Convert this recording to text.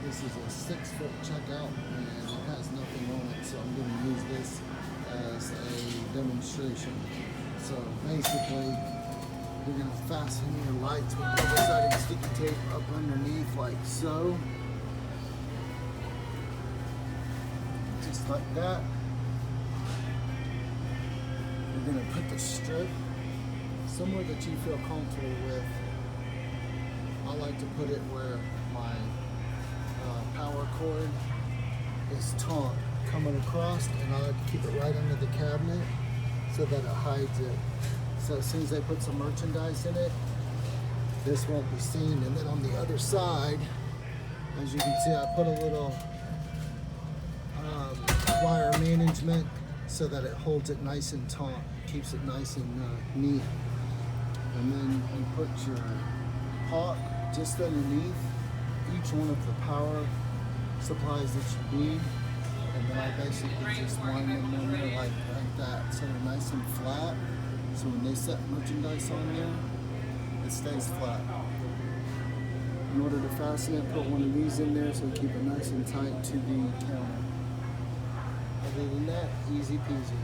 This is a 6-foot checkout and it has nothing on it, so I'm going to use this as a demonstration. So basically, you're going to fasten your lights with double-sided sticky tape up underneath like so. Just like that. You're going to put the strip somewhere that you feel comfortable with. I like to put it where my power cord is taut coming across, and I like to keep it right under the cabinet so that it hides it. So as soon as I put some merchandise in it, this won't be seen. And then on the other side, as you can see, I put a little wire management so that it holds it nice and taut, keeps it nice and neat. And then you put your pot just underneath each one of the power supplies that you need, and then I basically just wind them in there like that, so they're nice and flat. So when they set merchandise on there, it stays flat. In order to fasten it, put one of these in there so you keep it nice and tight to the counter. Other than that, easy peasy.